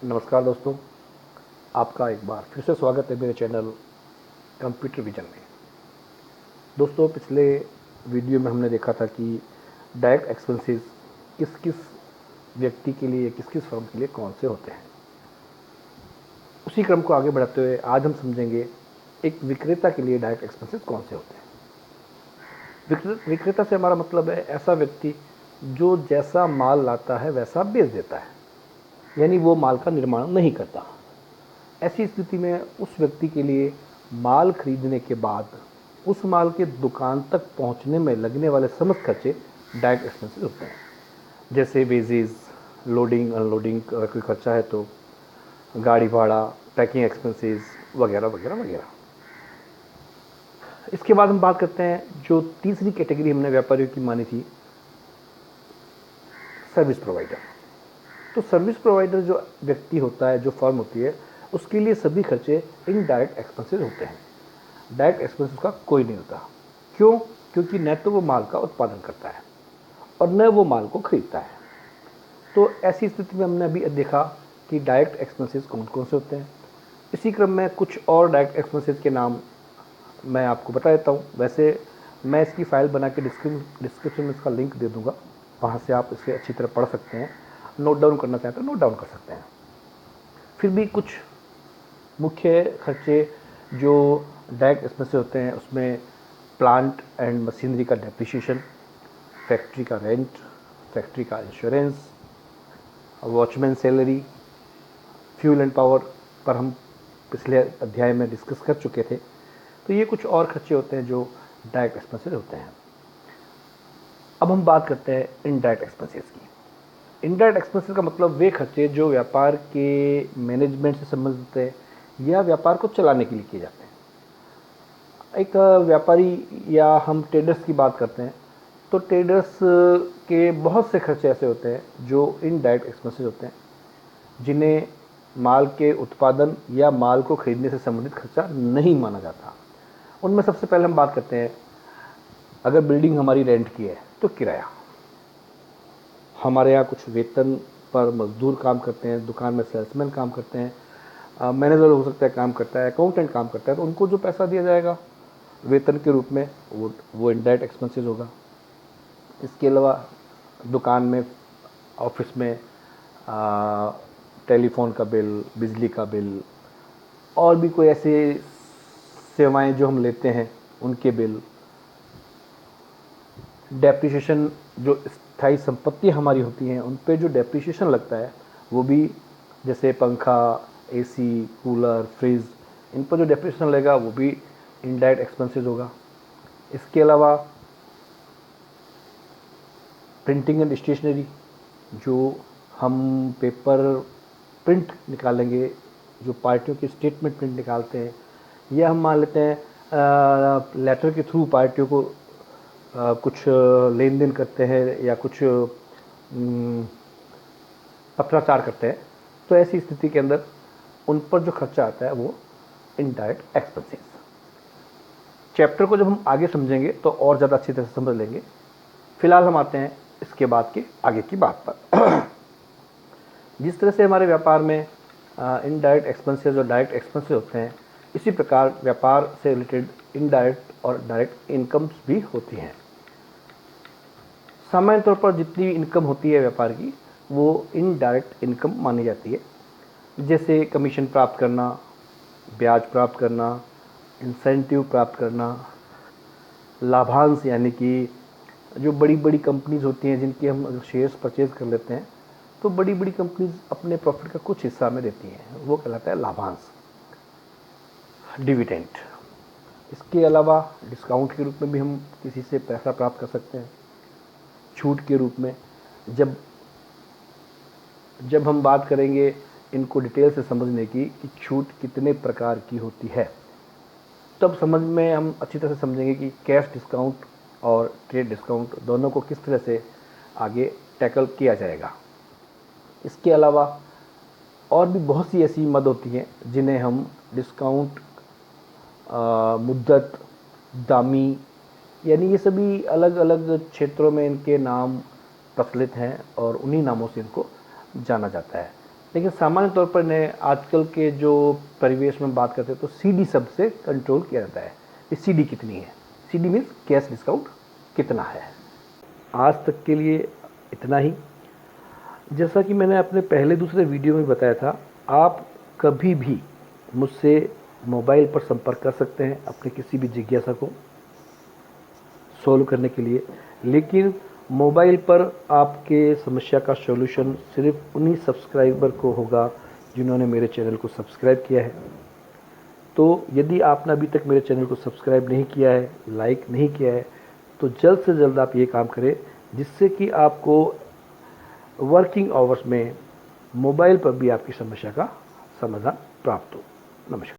नमस्कार दोस्तों, आपका एक बार फिर से स्वागत है मेरे चैनल कंप्यूटर विजन में। दोस्तों, पिछले वीडियो में हमने देखा था कि डायरेक्ट एक्सपेंसेस किस किस व्यक्ति के लिए, किस किस फर्म के लिए कौन से होते हैं। उसी क्रम को आगे बढ़ाते हुए आज हम समझेंगे एक विक्रेता के लिए डायरेक्ट एक्सपेंसेस कौन से होते हैं। विक्रेता से हमारा मतलब है ऐसा व्यक्ति जो जैसा माल लाता है वैसा बेच देता है, यानी वो माल का निर्माण नहीं करता। ऐसी स्थिति में उस व्यक्ति के लिए माल खरीदने के बाद उस माल के दुकान तक पहुंचने में लगने वाले समस्त खर्चे डायरेक्ट एक्सपेंसेस होते हैं, जैसे वेजेस, लोडिंग अनलोडिंग का कोई खर्चा है तो गाड़ी भाड़ा, पैकिंग एक्सपेंसेस वगैरह वगैरह वगैरह। इसके बाद हम बात करते हैं जो तीसरी कैटेगरी हमने व्यापारियों की मानी थी, सर्विस प्रोवाइडर। तो सर्विस प्रोवाइडर जो व्यक्ति होता है, जो फर्म होती है, उसके लिए सभी खर्चे इनडायरेक्ट एक्सपेंसेस होते हैं। डायरेक्ट एक्सपेंसेस का कोई नहीं होता। क्यों? क्योंकि न तो वो माल का उत्पादन करता है और न वो माल को खरीदता है। तो ऐसी स्थिति में हमने अभी देखा कि डायरेक्ट एक्सपेंसेस कौन कौन से होते हैं। इसी क्रम में कुछ और डायरेक्ट एक्सपेंसेस के नाम मैं आपको बता देता हूँ। वैसे मैं इसकी फ़ाइल बना के डिस्क्रिप्शन में इसका लिंक दे दूँगा, वहाँ से आप इसे अच्छी तरह पढ़ सकते हैं। नोट डाउन करना चाहें तो नोट डाउन कर सकते हैं। फिर भी कुछ मुख्य खर्चे जो डायरेक्ट एक्सपेंसेस होते हैं, उसमें प्लांट एंड मशीनरी का डेप्रिसिएशन, फैक्ट्री का रेंट, फैक्ट्री का insurance, watchman salary, fuel and power पर हम पिछले अध्याय में डिस्कस कर चुके थे। तो ये कुछ और खर्चे होते हैं जो डायरेक्ट एक्सपेंसेस होते हैं। अब हम बात करते हैं इनडायरेक्ट एक्सपेंसेस की। इनडायरेक्ट एक्सपेंसेस का मतलब वे खर्चे जो व्यापार के मैनेजमेंट से संबंधित है या व्यापार को चलाने के लिए किए जाते हैं। एक व्यापारी या हम ट्रेडर्स की बात करते हैं तो ट्रेडर्स के बहुत से खर्चे ऐसे होते हैं जो इनडायरेक्ट एक्सपेंसेस होते हैं, जिन्हें माल के उत्पादन या माल को खरीदने से संबंधित खर्चा नहीं माना जाता। उनमें सबसे पहले हम बात करते हैं, अगर बिल्डिंग हमारी रेंट की है तो किराया। हमारे यहाँ कुछ वेतन पर मजदूर काम करते हैं, दुकान में सेल्समैन काम करते हैं, मैनेजर हो सकता है काम करता है, अकाउंटेंट काम करता है, तो उनको जो पैसा दिया जाएगा वेतन के रूप में वो इनडायरेक्ट एक्सपेंसेस होगा। इसके अलावा दुकान में, ऑफिस में टेलीफोन का बिल, बिजली का बिल और भी कोई ऐसे सेवाएं जो हम लेते हैं उनके बिल, डेप्रिसिएशन, जो स्थायी संपत्ति हमारी होती हैं उन पे जो डेप्रिसिएशन लगता है वो भी, जैसे पंखा, एसी, कूलर, फ्रिज, इन पर जो डेप्रिसिएशन लगेगा वो भी इनडायरेक्ट एक्सपेंसेस होगा। इसके अलावा प्रिंटिंग एंड स्टेशनरी, जो हम पेपर प्रिंट निकालेंगे, जो पार्टियों की स्टेटमेंट प्रिंट निकालते हैं, या हम मान लेते हैं लेटर के थ्रू पार्टियों को कुछ लेन देन करते हैं या कुछ पत्राचार करते हैं, तो ऐसी स्थिति के अंदर उन पर जो खर्चा आता है वो इनडायरेक्ट एक्सपेंसेस। चैप्टर को जब हम आगे समझेंगे तो और ज़्यादा अच्छी तरह से समझ लेंगे। फिलहाल हम आते हैं इसके बाद के आगे की बात पर। जिस तरह से हमारे व्यापार में इनडायरेक्ट एक्सपेंसेस और डायरेक्ट एक्सपेंसेस होते हैं, इसी प्रकार व्यापार से रिलेटेड इनडायरेक्ट और डायरेक्ट इनकम्स भी होती हैं। सामान्य तौर पर जितनी इनकम होती है व्यापार की वो इनडायरेक्ट इनकम मानी जाती है, जैसे कमीशन प्राप्त करना, ब्याज प्राप्त करना, इंसेंटिव प्राप्त करना, लाभांश, यानी कि जो बड़ी बड़ी कंपनीज होती हैं जिनकी हम अगर शेयर्स परचेज कर लेते हैं तो बड़ी बड़ी कंपनीज अपने प्रॉफिट का कुछ हिस्सा में देती हैं, वो कहलाता है लाभांश, डिविडेंड। इसके अलावा डिस्काउंट के रूप में भी हम किसी से पैसा प्राप्त कर सकते हैं, छूट के रूप में। जब हम बात करेंगे इनको डिटेल से समझने की कि छूट कितने प्रकार की होती है, तब समझ में हम अच्छी तरह से समझेंगे कि कैश डिस्काउंट और ट्रेड डिस्काउंट दोनों को किस तरह से आगे टैकल किया जाएगा। इसके अलावा और भी बहुत सी ऐसी मद होती हैं जिन्हें हम डिस्काउंट, मुद्दत, दामी, यानी ये सभी अलग अलग क्षेत्रों में इनके नाम प्रचलित हैं और उन्हीं नामों से इनको जाना जाता है। लेकिन सामान्य तौर पर ने आजकल के जो परिवेश में बात करते हैं तो CD शब्द से कंट्रोल किया जाता है कि CD कितनी है। CD मीन्स कैश डिस्काउंट कितना है। आज तक के लिए इतना ही। जैसा कि मैंने अपने पहले दूसरे वीडियो में बताया था, आप कभी भी मुझसे मोबाइल पर संपर्क कर सकते हैं अपने किसी भी जिज्ञासा को सोल्व करने के लिए, लेकिन मोबाइल पर आपके समस्या का सॉल्यूशन सिर्फ उन्हीं सब्सक्राइबर को होगा जिन्होंने मेरे चैनल को सब्सक्राइब किया है। तो यदि आपने अभी तक मेरे चैनल को सब्सक्राइब नहीं किया है, लाइक नहीं किया है, तो जल्द से जल्द आप ये काम करें जिससे कि आपको वर्किंग आवर्स में मोबाइल पर भी आपकी समस्या का समाधान प्राप्त हो। नमस्कार।